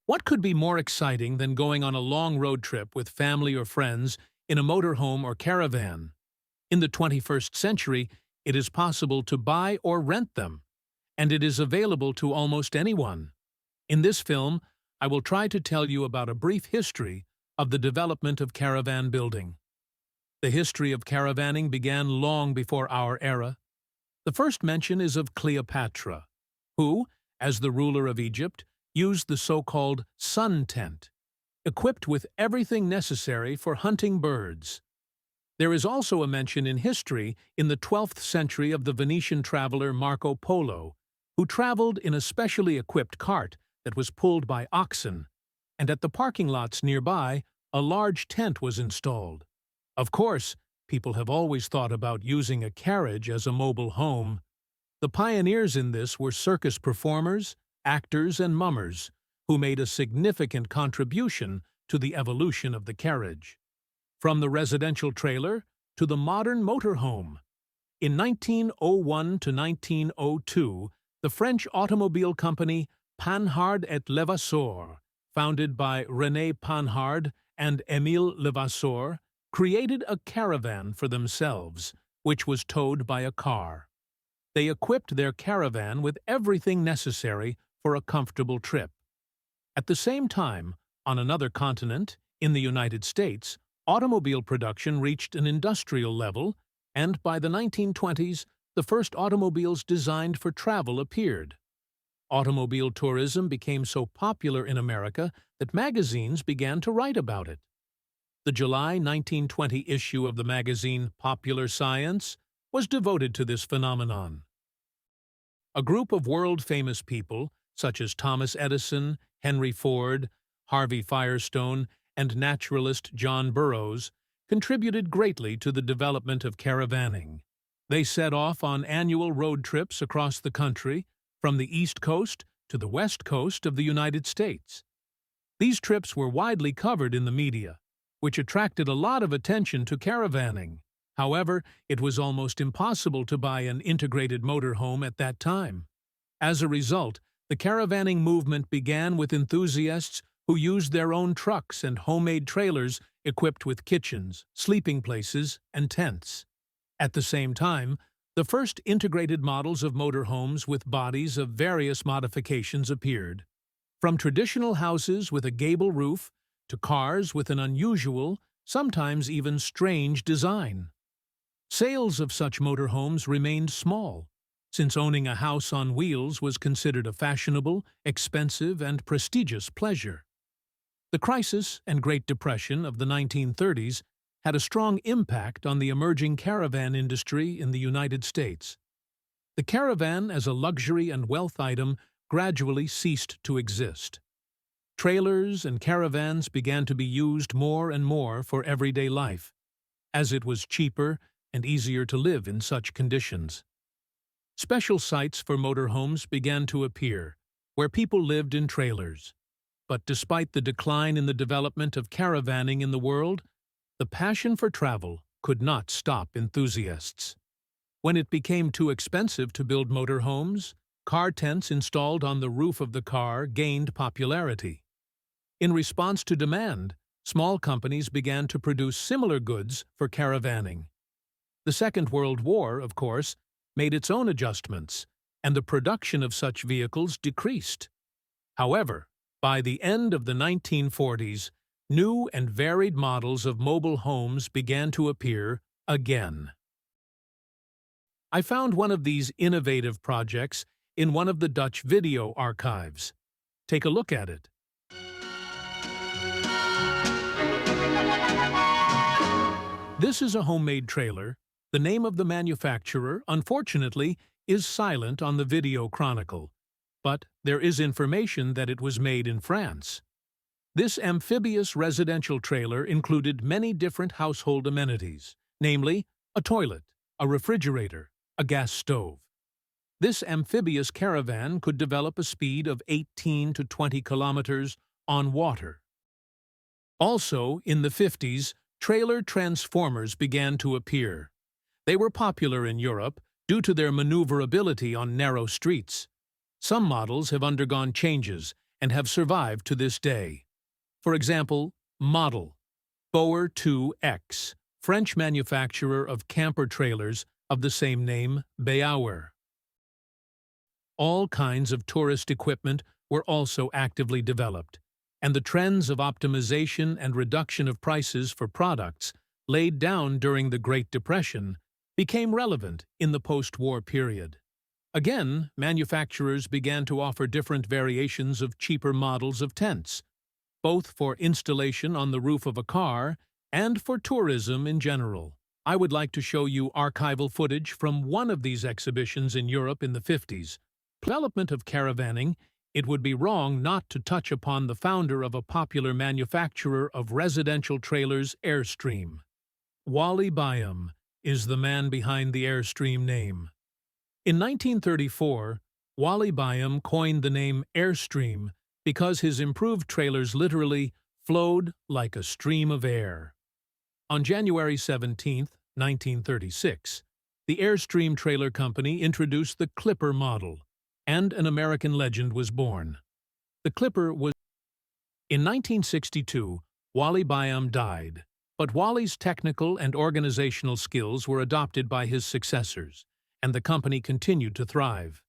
What could be more exciting than going on a long road trip with family or friends in a motorhome or caravan? In the 21st century, it is possible to buy or rent them, and it is available to almost anyone. In this film, I will try to tell you about a brief history of the development of caravan building. The history of caravaning began long before our era. The first mention is of Cleopatra, who, as the ruler of Egypt, used the so-called sun tent, equipped with everything necessary for hunting birds. There is also a mention in history in the 12th century of the Venetian traveler Marco Polo, who traveled in a specially equipped cart that was pulled by oxen, and at the parking lots nearby, a large tent was installed. Of course, people have always thought about using a carriage as a mobile home. The pioneers in this were circus performers, actors, and mummers, who made a significant contribution to the evolution of the carriage. From the residential trailer to the modern motorhome. In 1901 to 1902, the French automobile company Panhard et Levassor, founded by René Panhard and Emile Levassor, created a caravan for themselves, which was towed by a car. They equipped their caravan with everything necessary for a comfortable trip. At the same time, on another continent, in the United States, automobile production reached an industrial level, and by the 1920s, the first automobiles designed for travel appeared. Automobile tourism became so popular in America that magazines began to write about it. The July 1920 issue of the magazine Popular Science was devoted to this phenomenon. A group of world-famous people, such as Thomas Edison, Henry Ford, Harvey Firestone, and naturalist John Burroughs, contributed greatly to the development of caravaning. They set off on annual road trips across the country, from the East Coast to the West Coast of the United States. These trips were widely covered in the media, which attracted a lot of attention to caravaning. However, it was almost impossible to buy an integrated motorhome at that time. As a result, the caravaning movement began with enthusiasts who used their own trucks and homemade trailers equipped with kitchens, sleeping places, and tents. At the same time, the first integrated models of motorhomes with bodies of various modifications appeared. From traditional houses with a gable roof to cars with an unusual, sometimes even strange design. Sales of such motorhomes remained small, since owning a house on wheels was considered a fashionable, expensive, and prestigious pleasure. The crisis and Great Depression of the 1930s had a strong impact on the emerging caravan industry in the United States. The caravan as a luxury and wealth item gradually ceased to exist. Trailers and caravans began to be used more and more for everyday life, as it was cheaper and easier to live in such conditions. Special sites for motorhomes began to appear, where people lived in trailers. But despite the decline in the development of caravaning in the world, the passion for travel could not stop enthusiasts. When it became too expensive to build motorhomes, car tents installed on the roof of the car gained popularity. In response to demand, small companies began to produce similar goods for caravaning. The Second World War, of course, made its own adjustments, and the production of such vehicles decreased. However, by the end of the 1940s, new and varied models of mobile homes began to appear again. I found one of these innovative projects in one of the Dutch video archives. Take a look at it. This is a homemade trailer. The name of the manufacturer, unfortunately, is silent on the video chronicle, but there is information that it was made in France. This amphibious residential trailer included many different household amenities, namely a toilet, a refrigerator, a gas stove. This amphibious caravan could develop a speed of 18 to 20 kilometers on water. Also, in the 50s, trailer transformers began to appear. They were popular in Europe due to their maneuverability on narrow streets. Some models have undergone changes and have survived to this day. For example, model Boer 2X, French manufacturer of camper trailers of the same name, Beauer. All kinds of tourist equipment were also actively developed, and the trends of optimization and reduction of prices for products laid down during the Great Depression became relevant in the post-war period. Again, manufacturers began to offer different variations of cheaper models of tents, both for installation on the roof of a car and for tourism in general. I would like to show you archival footage from one of these exhibitions in Europe in the 50s. Development of caravanning, it would be wrong not to touch upon the founder of a popular manufacturer of residential trailers, Airstream. Wally Byam is the man behind the Airstream name. In 1934, Wally Byam coined the name Airstream because his improved trailers literally flowed like a stream of air. On January 17, 1936, the Airstream Trailer Company introduced the Clipper model, and an American legend was born. The Clipper was... In 1962, Wally Byam died, but Wally's technical and organizational skills were adopted by his successors, and the company continued to thrive.